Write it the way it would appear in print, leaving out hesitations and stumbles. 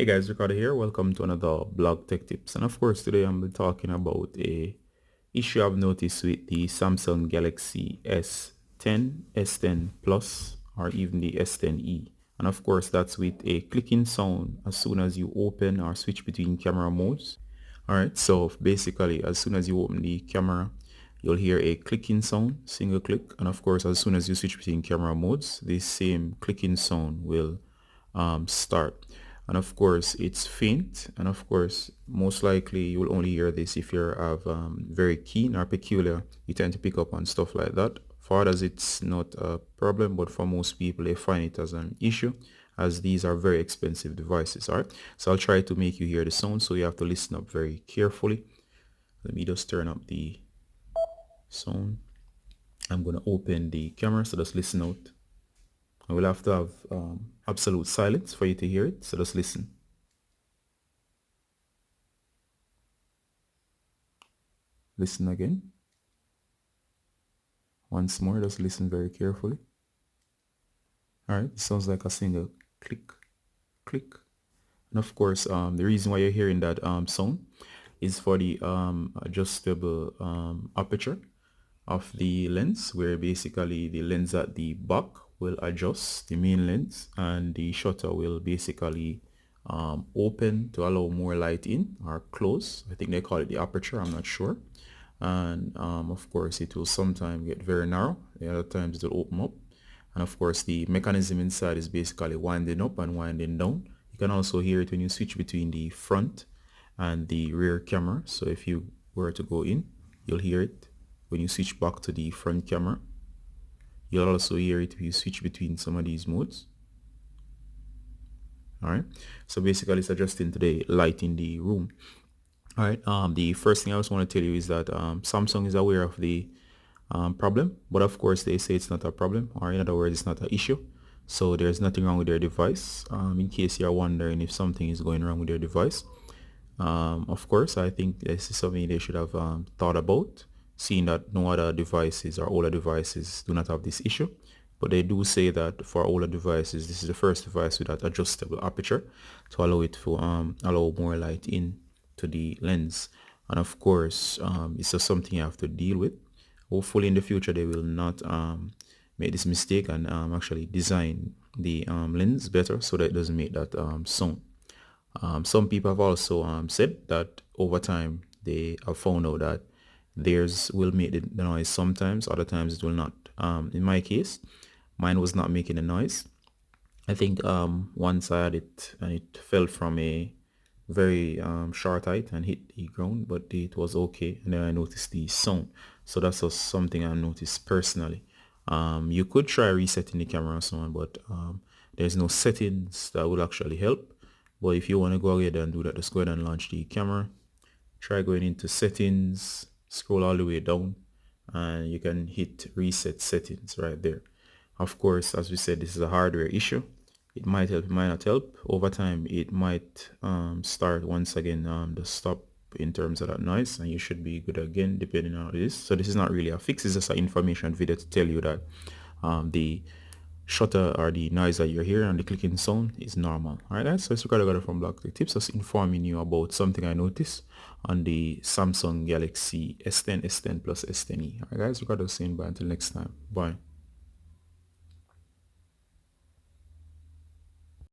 Hey guys, Ricardo here. Welcome to another blog tech tips. And of course, today I'm talking about a issue I've noticed with the Samsung Galaxy S10, S10 Plus, or even the S10e. And of course, that's with a clicking sound as soon as you open or switch between camera modes. All right, so basically, as soon as you open the camera, you'll hear a clicking sound, single click. And of course, as soon as you switch between camera modes, this same clicking sound will start. And of course it's faint, and of course most likely you will only hear this if you're very keen or peculiar. You tend to pick up on stuff like that. For others it's not a problem, but for most people they find it as an issue, as these are very expensive devices. All right, so I'll try to make you hear the sound, so you have to listen up very carefully. Let me just turn up the sound. I'm going to open the camera, so just listen out. I will have to have absolute silence for you to hear it, so just listen. Listen again. Once more, just listen very carefully. Alright, it sounds like a single click, click. And of course, the reason why you're hearing that sound is for the adjustable aperture of the lens, where basically the lens at the back will adjust the main lens and the shutter will basically open to allow more light in or close. I think they call it the aperture, I'm not sure. And of course it will sometimes get very narrow, the other times it will open up. And of course the mechanism inside is basically winding up and winding down. You can also hear it when you switch between the front and the rear camera. So if you were to go in, you'll hear it when you switch back to the front camera. You'll also hear it if you switch between some of these modes. All right, so basically it's adjusting to the light in the room. All right, the first thing I just want to tell you is that Samsung is aware of the problem, but of course they say it's not a problem, or in other words it's not an issue. So there's nothing wrong with their device, in case you're wondering if something is going wrong with their device. Of course I think this is something they should have thought about, seeing that no other devices or older devices do not have this issue. But they do say that for older devices, this is the first device with that adjustable aperture to allow it to allow more light in to the lens. And of course, it's just something you have to deal with. Hopefully in the future they will not make this mistake and actually design the lens better so that it doesn't make that sound. Some people have also said that over time they have found out that theirs will make the noise sometimes, other times it will not. In my case, mine was not making a noise. I think once I had it and it fell from a very short height and hit the ground, but it was okay, and then I noticed the sound. So that's just something I noticed personally. You could try resetting the camera or so on, but there's no settings that will actually help. But if you want to go ahead and do that, just go ahead and launch the camera. Try going into settings, scroll all the way down, and you can hit reset settings right there. Of course, as we said, this is a hardware issue. It might help, it might not help. Over time, it might start once again the stop in terms of that noise, and you should be good again depending on how it is. So this is not really a fix, it's just an information video to tell you that the shutter or the noise that you're hearing and the clicking sound is normal. Alright guys, so it's Ricardo from Blog Tech Tips, just informing you about something I noticed on the Samsung Galaxy S10, S10 Plus, S10e. Alright guys, Ricardo saying bye until next time. Bye.